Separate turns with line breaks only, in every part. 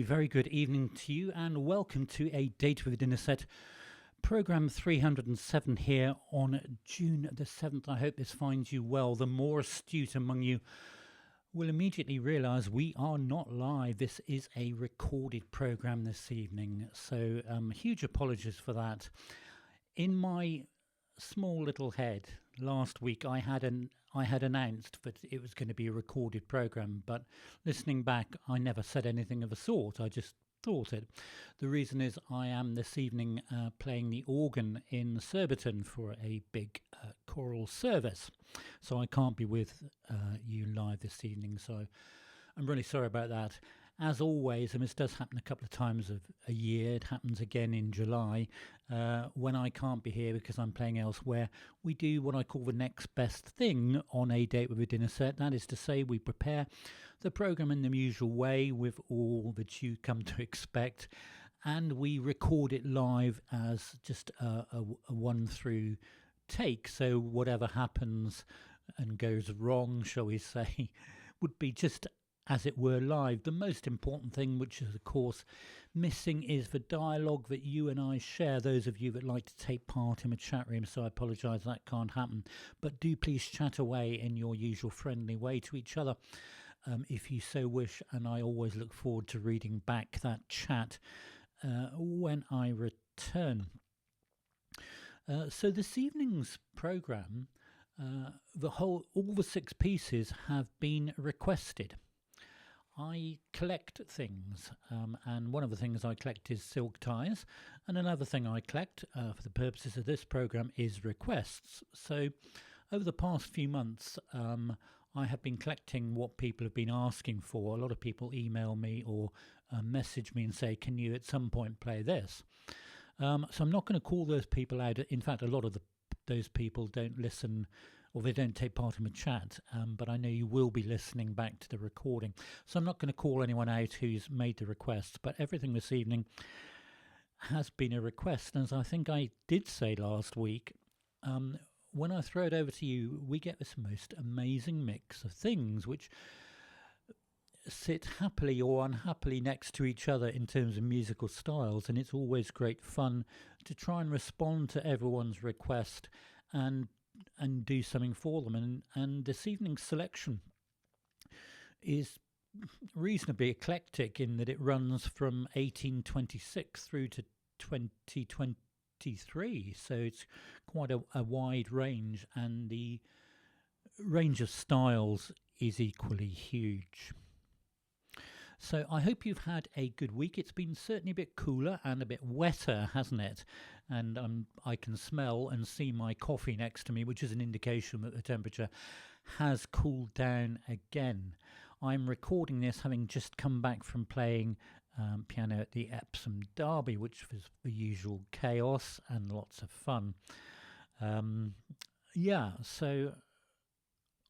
very good evening to you and welcome to A Date with a Dinner Set, programme 307 here on June the 7th. I hope this finds you well. The more astute among you will immediately realise we are not live. This is a recorded programme this evening, so huge apologies for that. In my small little head, last week I had announced that it was going to be a recorded programme, but listening back I never said anything of the sort. I just thought it. The reason is I am this evening playing the organ in Surbiton for a big choral service, so I can't be with you live this evening, so I'm really sorry about that. As always, and this does happen a couple of times a year, it happens again in July, when I can't be here because I'm playing elsewhere, we do what I call the next best thing on A Date with a Dinner Set. That is to say, we prepare the programme in the usual way with all that you come to expect, and we record it live as just a one-through take. So whatever happens and goes wrong, shall we say, would be just as it were live. The most important thing, which is of course missing, is the dialogue that you and I share, those of you that like to take part in the chat room, so I apologise that can't happen, but do please chat away in your usual friendly way to each other if you so wish, and I always look forward to reading back that chat when I return. So this evening's programme, all the 6 pieces have been requested. I collect things, and one of the things I collect is silk ties, and another thing I collect for the purposes of this programme is requests. So over the past few months I have been collecting what people have been asking for. A lot of people email me or message me and say, can you at some point play this? So I'm not going to call those people out. In fact, a lot of those people don't listen, or they don't take part in the chat, but I know you will be listening back to the recording. So I'm not going to call anyone out who's made the request, but everything this evening has been a request. And as I think I did say last week, when I throw it over to you, we get this most amazing mix of things which sit happily or unhappily next to each other in terms of musical styles, and it's always great fun to try and respond to everyone's request and do something for them. And this evening's selection is reasonably eclectic in that it runs from 1826 through to 2023, so it's quite a wide range, and the range of styles is equally huge. So I hope you've had a good week. It's been certainly a bit cooler and a bit wetter, hasn't it? And I can smell and see my coffee next to me, which is an indication that the temperature has cooled down again. I'm recording this having just come back from playing piano at the Epsom Derby, which was the usual chaos and lots of fun. So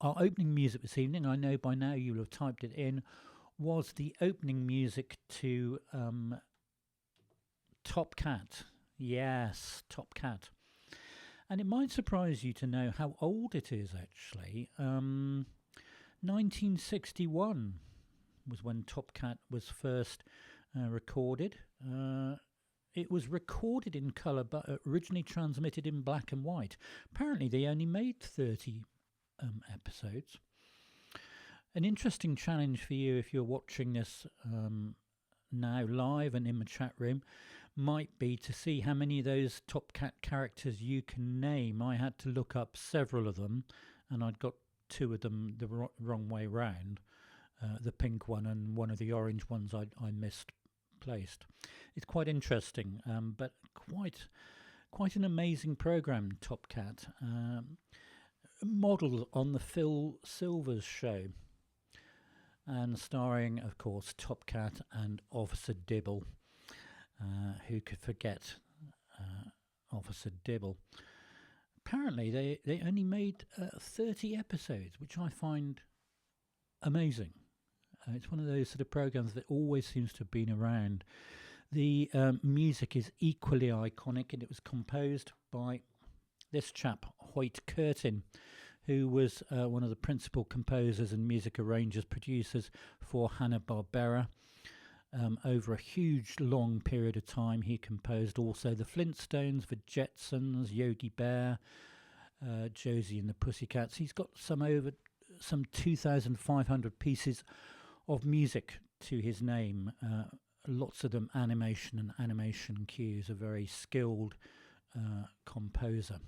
our opening music this evening, I know by now you'll have typed it in, was the opening music to Top Cat. Yes, Top Cat. And it might surprise you to know how old it is, actually. 1961 was when Top Cat was first recorded. It was recorded in colour but originally transmitted in black and white. Apparently they only made 30 episodes. An interesting challenge for you if you're watching this now live and in the chat room might be to see how many of those Top Cat characters you can name. I had to look up several of them, and I'd got 2 of them the wrong way round, the pink one and one of the orange ones I misplaced. It's quite interesting, but quite an amazing programme, Top Cat, modelled on the Phil Silvers show, and starring, of course, Top Cat and Officer Dibble. Who could forget Officer Dibble? Apparently, they only made 30 episodes, which I find amazing. It's one of those sort of programmes that always seems to have been around. The music is equally iconic, and it was composed by this chap, HOYT CURTIN, who was one of the principal composers and music arrangers, producers for Hanna-Barbera. over a huge, long period of time. He composed also the Flintstones, the Jetsons, Yogi Bear, Josie and the Pussycats. He's got some 2,500 pieces of music to his name. Lots of them animation and animation cues. A very skilled composer.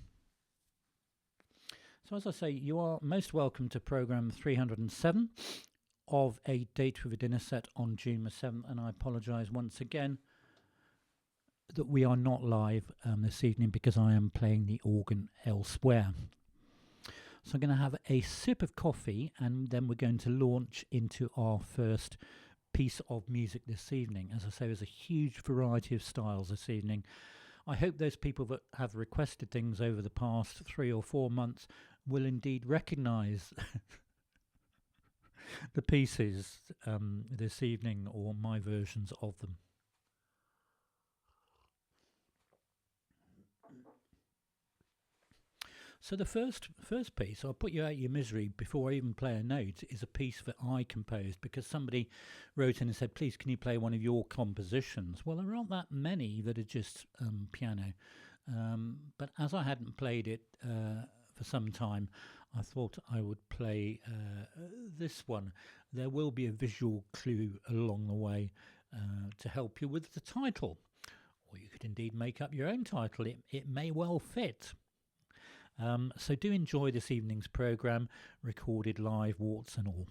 So as I say, you are most welcome to programme 307 of A Date with a Dinner Set on June the 7th, and I apologise once again that we are not live this evening because I am playing the organ elsewhere. So I'm going to have a sip of coffee and then we're going to launch into our first piece of music this evening. As I say, there's a huge variety of styles this evening. I hope those people that have requested things over the past 3 or 4 months will indeed recognise the pieces this evening, or my versions of them. So the first piece, I'll put you out of your misery before I even play a note, is a piece that I composed because somebody wrote in and said, please can you play one of your compositions? Well, there aren't that many that are just piano, but as I hadn't played it for some time, I thought I would play this one. There will be a visual clue along the way to help you with the title, or you could indeed make up your own title. It may well fit. So do enjoy this evening's programme, recorded live, warts and all.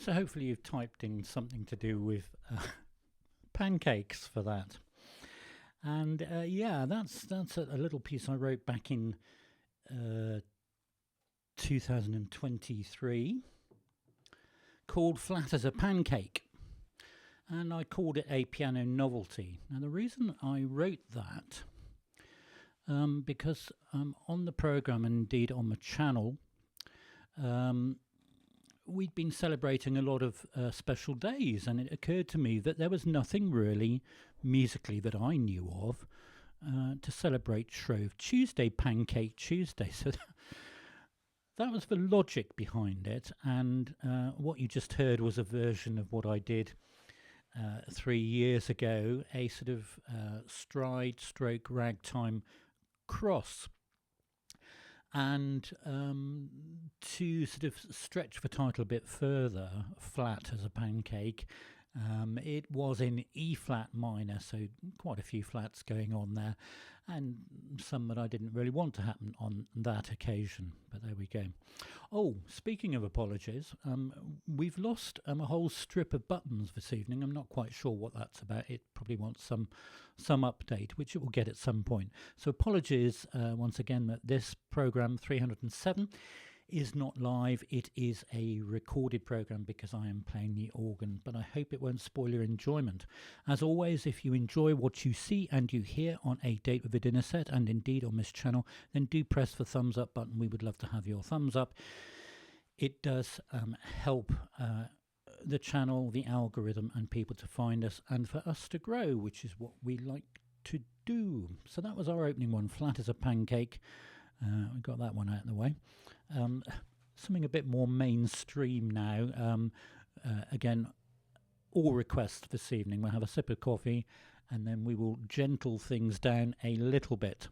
So hopefully you've typed in something to do with pancakes for that. And yeah, that's a little piece I wrote back in 2023 called Flat as a Pancake. And I called it a piano novelty. Now the reason I wrote that, because on the programme and indeed on the channel, we'd been celebrating a lot of special days, and it occurred to me that there was nothing really musically that I knew of to celebrate Shrove Tuesday, Pancake Tuesday. So that was the logic behind it, and what you just heard was a version of what I did 3 years ago, a sort of stride stroke ragtime cross. And to sort of stretch the title a bit further, Flat as a Pancake, it was in E flat minor, so quite a few flats going on there, and some that I didn't really want to happen on that occasion, but there we go. Oh, speaking of apologies, we've lost a whole strip of buttons this evening. I'm not quite sure what that's about. It probably wants some update, which it will get at some point. So apologies once again that this programme 307 is not live. It is a recorded programme because I am playing the organ, but I hope it won't spoil your enjoyment. As always, if you enjoy what you see and you hear on A Date with a Dinner Set, and indeed on this channel, then do press the thumbs up button. We would love to have your thumbs up. It does help the channel, the algorithm, and people to find us, and for us to grow, which is what we like to do. So that was our opening one, Flat as a Pancake. We got that one out of the way. Something a bit more mainstream now. Again, all requests this evening. We'll have a sip of coffee and then we will gentle things down a little bit.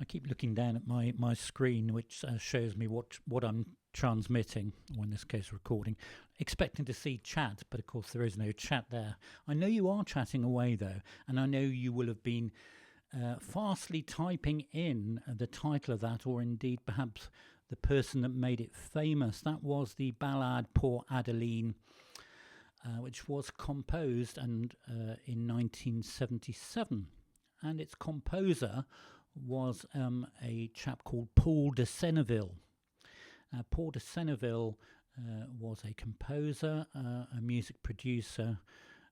I keep looking down at my screen, which shows me what I'm transmitting, or in this case recording, expecting to see chat, but of course there is no chat there. I know you are chatting away though, and I know you will have been fastly typing in the title of that, or indeed perhaps the person that made it famous. That was the ballad Pour Adeline, which was composed in 1977, and its composer was a chap called Paul de Senneville. Paul de Senneville was a composer, a music producer,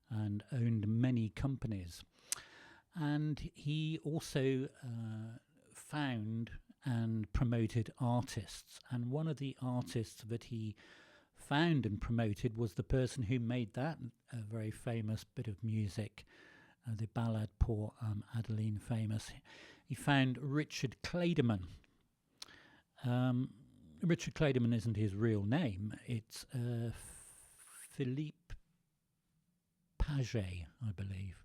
and owned many companies. And he also found and promoted artists. And one of the artists that he found and promoted was the person who made that very famous bit of music, the ballad Pour Adeline famous. He found Richard Clayderman. Richard Clayderman isn't his real name. It's Philippe Paget, I believe.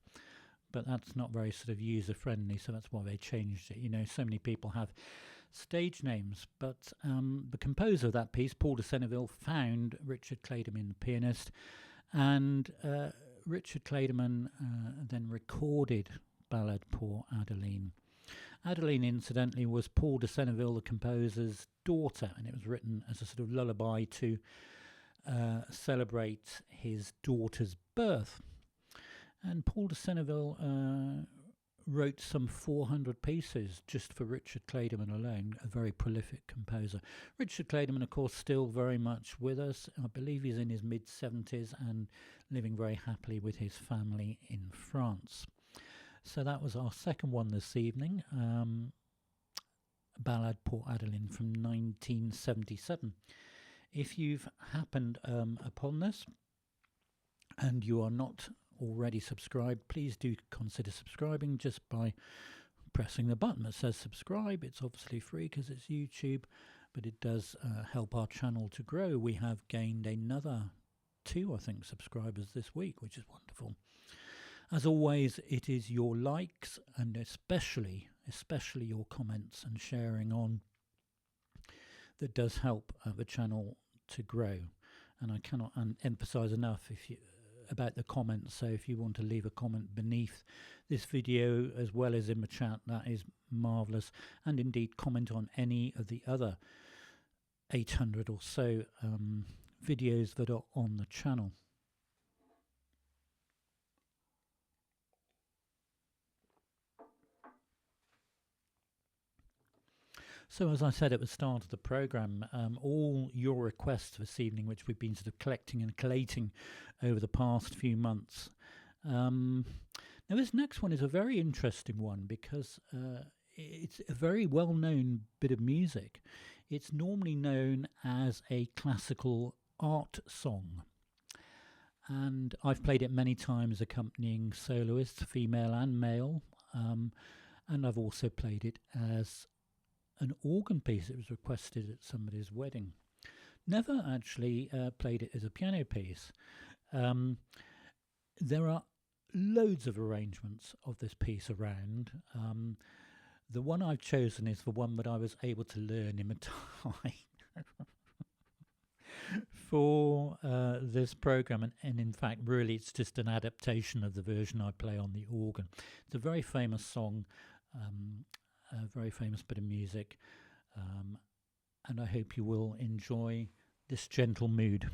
But that's not very sort of user-friendly, so that's why they changed it. You know, so many people have stage names. But the composer of that piece, Paul de Senneville, found Richard Clayderman, the pianist, and Richard Clayderman then recorded Ballade Pour Adeline. Adeline, incidentally, was Paul de Senneville, the composer's daughter, and it was written as a sort of lullaby to celebrate his daughter's birth. And Paul de Senneville wrote some 400 pieces just for Richard Clayderman alone, a very prolific composer. Richard Clayderman, of course, still very much with us. I believe he's in his mid-70s and living very happily with his family in France. So that was our second one this evening, Ballade Pour Adeline from 1977. If you've happened upon this and you are not already subscribed, please do consider subscribing just by pressing the button that says subscribe. It's obviously free because it's YouTube, but it does help our channel to grow. We have gained another 2, I think, subscribers this week, which is wonderful. As always, it is your likes and especially your comments and sharing on that does help the channel to grow. And I cannot emphasize enough about the comments. So if you want to leave a comment beneath this video as well as in the chat, that is marvelous. And indeed comment on any of the other 800 or so videos that are on the channel. So as I said at the start of the programme, all your requests this evening, which we've been sort of collecting and collating over the past few months. Now this next one is a very interesting one because it's a very well-known bit of music. It's normally known as a classical art song. And I've played it many times accompanying soloists, female and male. And I've also played it as an organ piece. It was requested at somebody's wedding. Never actually played it as a piano piece. There are loads of arrangements of this piece around. The one I've chosen is the one that I was able to learn in the time for this program, and in fact really it's just an adaptation of the version I play on the organ. It's a very famous song, a very famous bit of music, and I hope you will enjoy this gentle mood.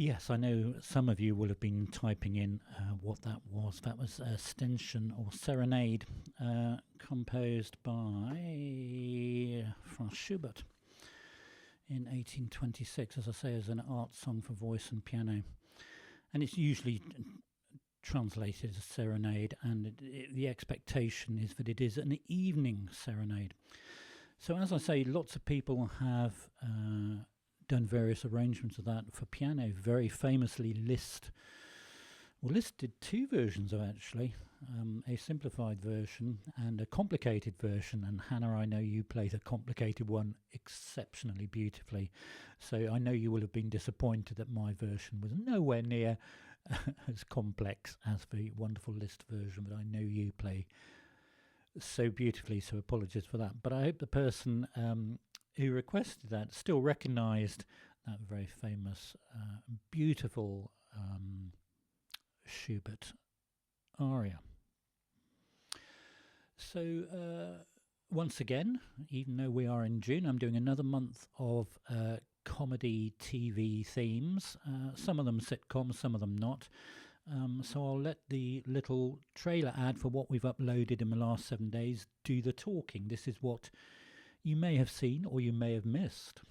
Yes, I know some of you will have been typing in what that was. That was STÄNDCHEN or Serenade, composed by Franz Schubert in 1826, as I say, as an art song for voice and piano. And it's usually translated as serenade, and the expectation is that it is an evening serenade. So as I say, lots of people have done various arrangements of that for piano. Very famously listed two versions of actually, a simplified version and a complicated version, and Hannah, I know you play the complicated one exceptionally beautifully, so I know you will have been disappointed that my version was nowhere near as complex as the wonderful Liszt version, but I know you play so beautifully, so apologies for that. But I hope the person who requested that still recognised that very famous, beautiful Schubert aria. So once again, even though we are in June, I'm doing another month of comedy TV themes, some of them sitcoms, some of them not. So I'll let the little trailer ad for what we've uploaded in the last 7 days do the talking. This is what you may have seen or you may have missed.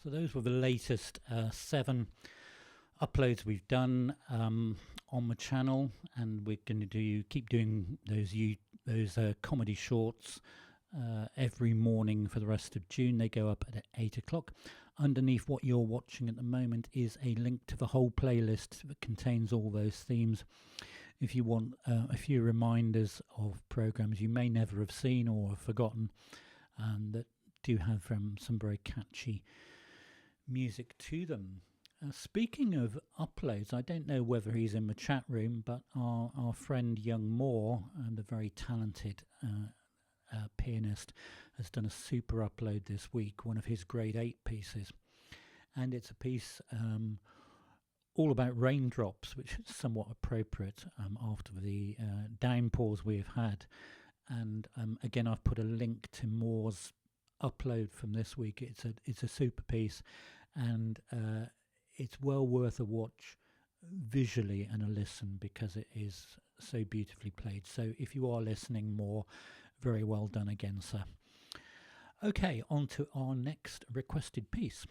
So those were the latest 7 uploads we've done on the channel, and we're going to keep doing those comedy shorts every morning for the rest of June. They go up at 8 o'clock. Underneath what you're watching at the moment is a link to the whole playlist that contains all those themes. If you want a few reminders of programs you may never have seen or have forgotten, that do have some very catchy music to them. Speaking of uploads, I don't know whether he's in the chat room, but our friend Young Moore, the very talented pianist, has done a super upload this week, one of his grade 8 pieces, and it's a piece all about raindrops, which is somewhat appropriate after the downpours we have had. And again, I've put a link to Moore's upload from this week. It's a super piece, and it's well worth a watch visually and a listen, because it is so beautifully played. So if you are listening, Moore, very well done again, sir. Okay, on to our next requested piece.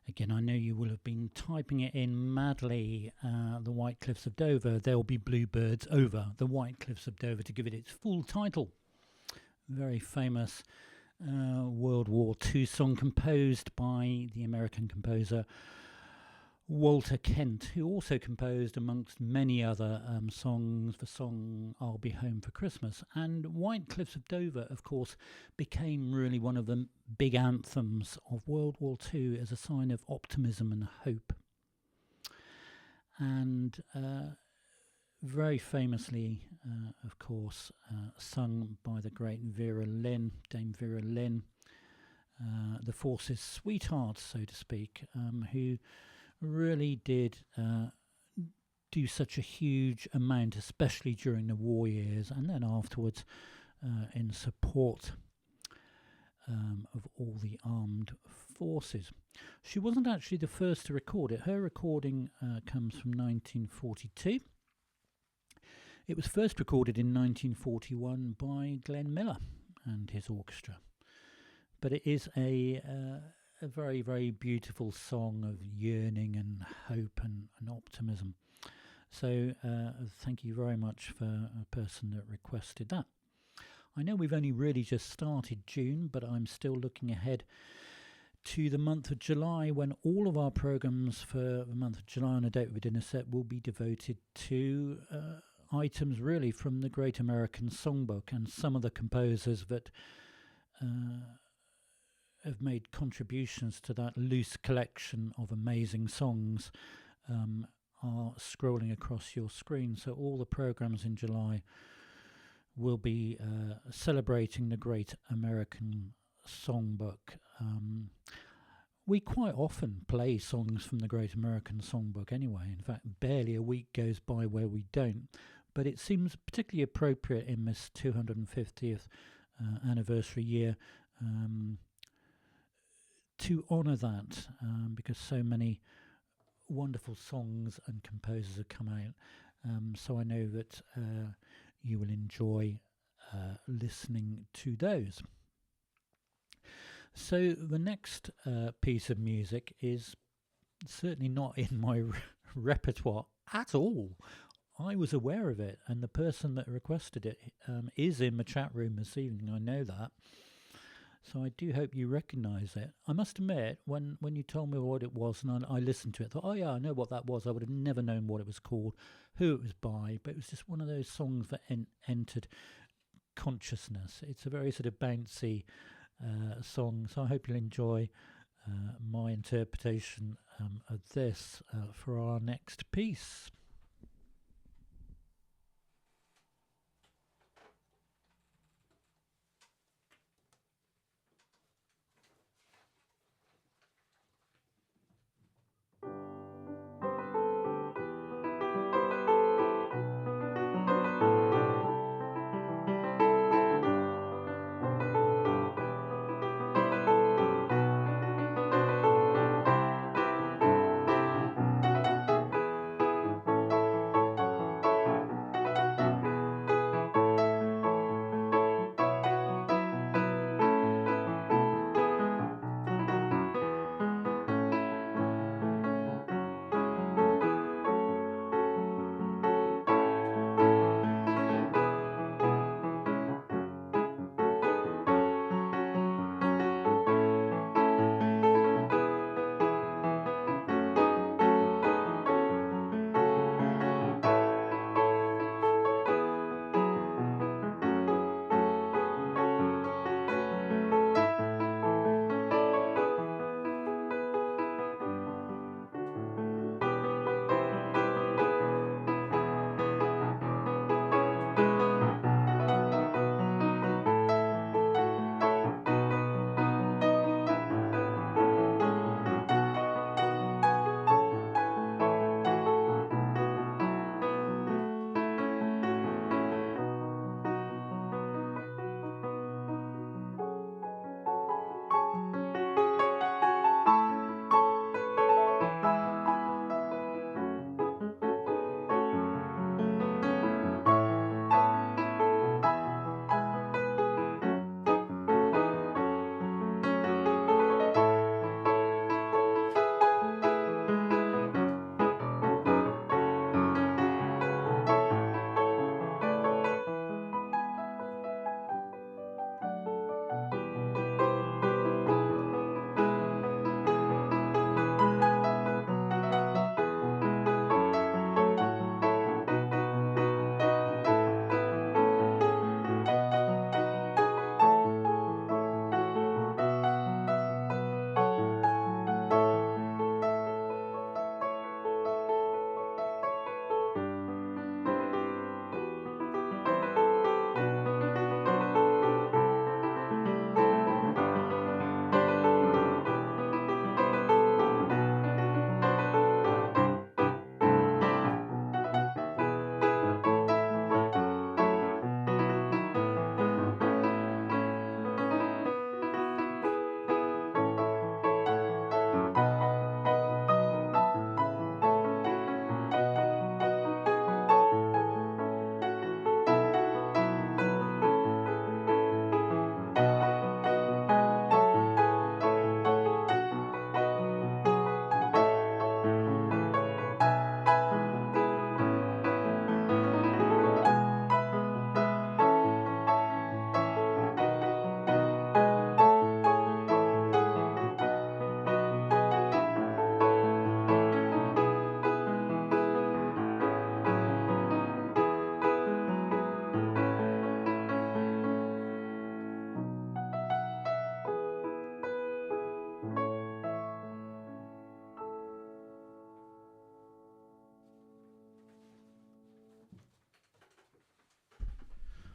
Again, I know you will have been typing it in madly, the White Cliffs of Dover. There'll be bluebirds over the White Cliffs of Dover, to give it its full title. Very famous World War II song composed by the American composer Walter Kent, who also composed, amongst many other songs, the song I'll Be Home for Christmas. And White Cliffs of Dover, of course, became really one of the big anthems of World War II as a sign of optimism and hope. And very famously, of course, sung by the great Vera Lynn, Dame Vera Lynn, the forces' sweetheart, so to speak, who really did do such a huge amount, especially during the war years and then afterwards in support of all the armed forces. She wasn't actually the first to record it. Her recording comes from 1942. It was first recorded in 1941 by Glenn Miller and his orchestra. But it is a very, very beautiful song of yearning and hope and optimism. So thank you very much for a person that requested that. I know we've only really just started June, but I'm still looking ahead to the month of July, when all of our programmes for the month of July on A Date with a Dinner Set will be devoted to items really from the Great American Songbook and some of the composers that have made contributions to that loose collection of amazing songs are scrolling across your screen. So all the programmes in July will be celebrating the Great American Songbook. We quite often play songs from the Great American Songbook anyway. In fact, barely a week goes by where we don't. But it seems particularly appropriate in this 250th anniversary year to honour that, because so many wonderful songs and composers have come out. So I know that you will enjoy listening to those. So the next piece of music is certainly not in my repertoire at all. I was aware of it, and the person that requested it is in the chat room this evening. I know that. So I do hope you recognise it. I must admit, when you told me what it was and I listened to it, I thought, oh yeah, I know what that was. I would have never known what it was called, who it was by, but it was just one of those songs that entered consciousness. It's a very sort of bouncy song, so I hope you'll enjoy my interpretation of this for our next piece.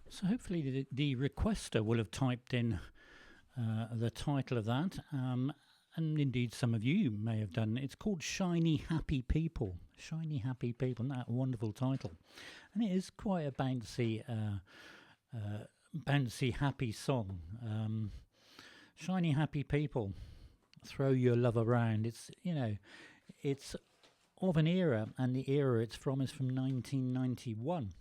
So hopefully the requester will have typed in the title of that, and indeed some of you may have done. It's called Shiny Happy People. Shiny Happy People, isn't that a wonderful title? And it is quite a bouncy, happy song. Shiny Happy People, throw your love around. It's, it's of an era, and the era it's from is from 1991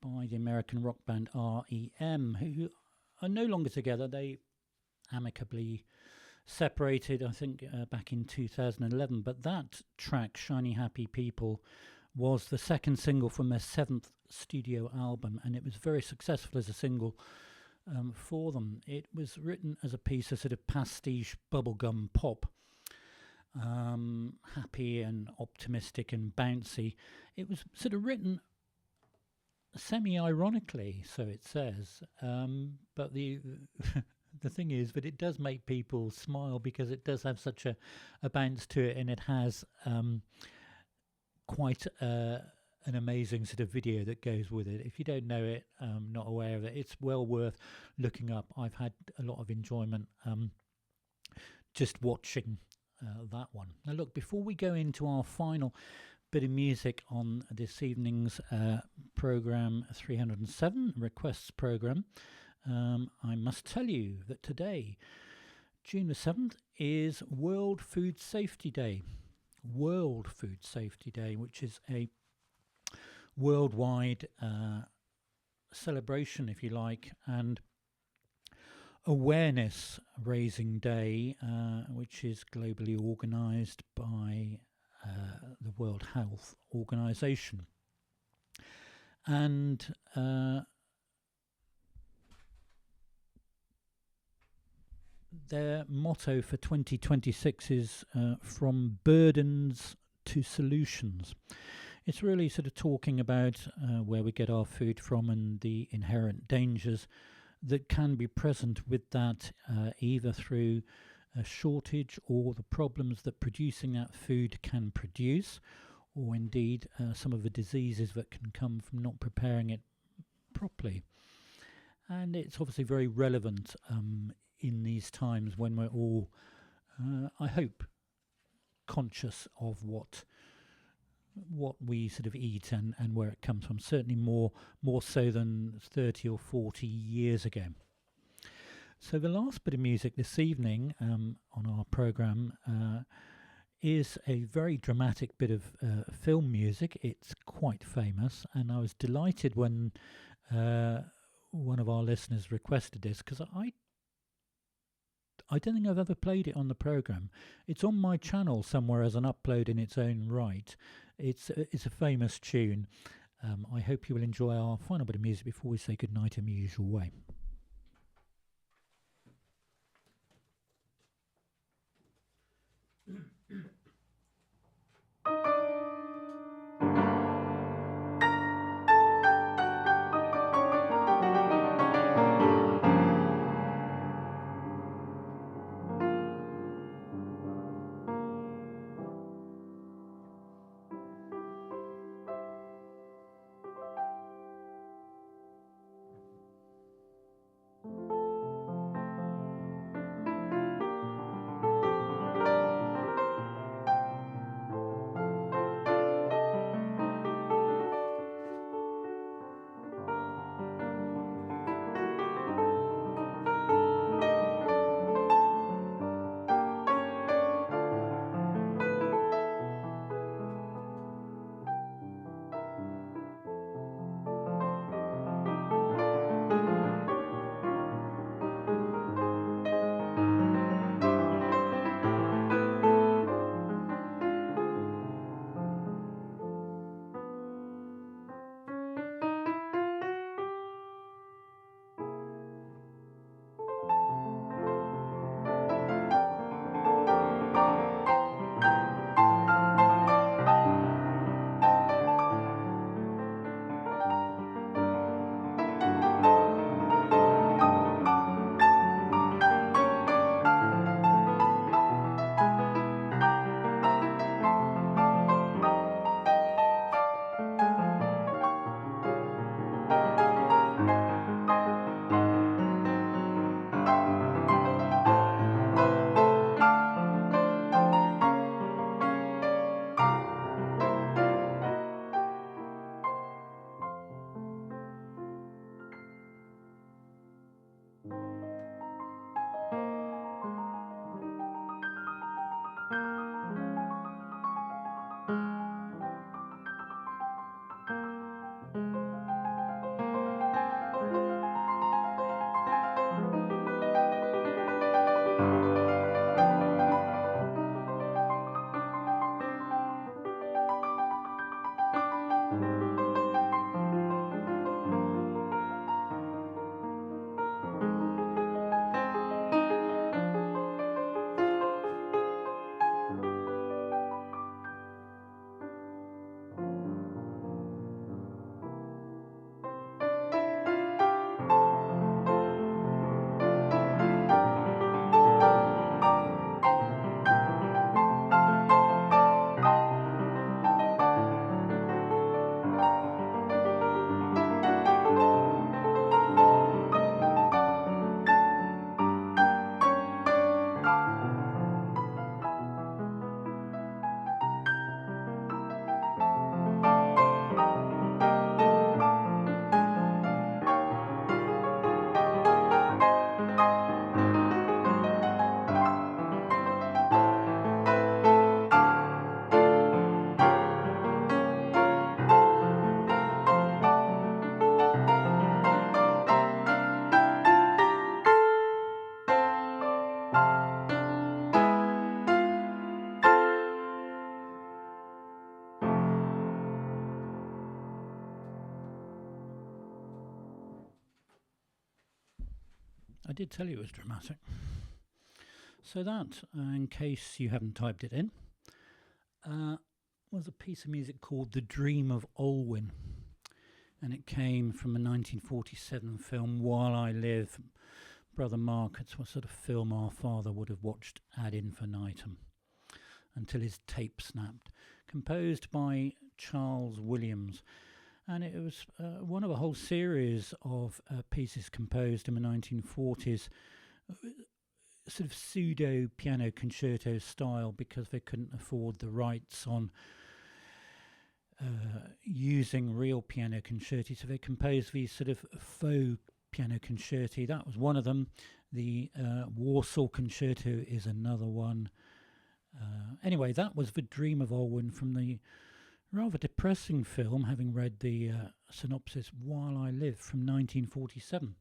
by the American rock band R.E.M, who are no longer together. They amicably separated, I think, back in 2011. But that track, Shiny Happy People, was the second single from their 7th studio album, and it was very successful as a single for them. It was written as a piece of sort of pastiche bubblegum pop, happy and optimistic and bouncy. It was sort of written semi-ironically, so it says, but the the thing is that it does make people smile because it does have such a bounce to it, and it has quite an amazing sort of video that goes with it. If you don't know it, not aware of it, it's well worth looking up. I've had a lot of enjoyment just watching that one. Now look, before we go into our final bit of music on this evening's program 307 requests program, I must tell you that today, June the 7th, is World Food Safety Day. World Food Safety Day, which is a worldwide celebration, if you like, and awareness raising day, which is globally organised by the World Health Organization. And their motto for 2026 is from burdens to solutions. It's really sort of talking about where we get our food from and the inherent dangers that can be present with that, either through a shortage or the problems that producing that food can produce, or indeed some of the diseases that can come from not preparing it properly. And it's obviously very relevant in these times when we're all, I hope, conscious of what we sort of eat and where it comes from, certainly more so than 30 or 40 years ago. So the last bit of music this evening on our programme is a very dramatic bit of film music. It's quite famous, and I was delighted when one of our listeners requested this, because I don't think I've ever played it on the programme. It's on my channel somewhere as an upload in its own right. It's a famous tune. I hope you will enjoy our final bit of music before we say goodnight in the usual way. did tell you it was dramatic. So that, in case you haven't typed it in, was a piece of music called The Dream of OLWEN. And it came from a 1947 film, While I Live. Brother Mark, it's what sort of film our father would have watched ad infinitum until his tape snapped. Composed by Charles Williams. And it was one of a whole series of pieces composed in the 1940s, sort of pseudo piano concerto style, because they couldn't afford the rights on using real piano concerti. So they composed these sort of faux piano concerti. That was one of them. The Warsaw Concerto is another one. Anyway, that was The Dream of OLWEN from the rather depressing film, having read the synopsis, While I Live, from 1947.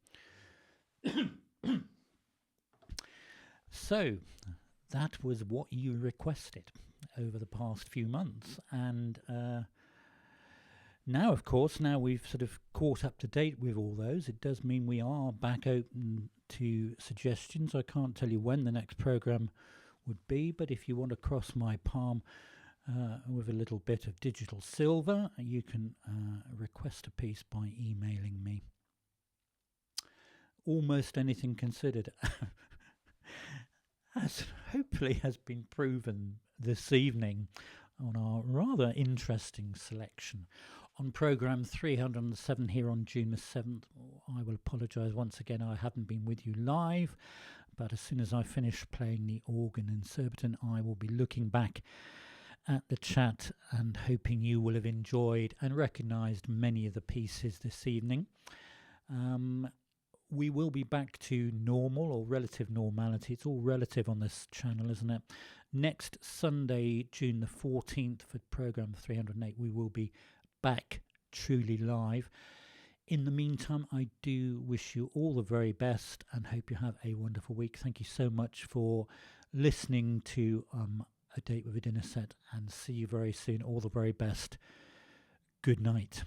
So, that was what you requested over the past few months. And now, of course, now we've sort of caught up to date with all those, it does mean we are back open to suggestions. I can't tell you when the next programme would be, but if you want to cross my palm with a little bit of digital silver, you can request a piece by emailing me. Almost anything considered, as hopefully has been proven this evening on our rather interesting selection. On programme 307 here on June the 7th, I will apologise once again, I haven't been with you live, but as soon as I finish playing the organ in Surbiton, I will be looking back at the chat and hoping you will have enjoyed and recognised many of the pieces this evening. We will be back to normal or relative normality. It's all relative on this channel, isn't it? Next Sunday, June the 14th, for programme 308, we will be back truly live. In the meantime, I do wish you all the very best and hope you have a wonderful week. Thank you so much for listening to A Date with a Dinner Set, and see you very soon. All the very best. Good night.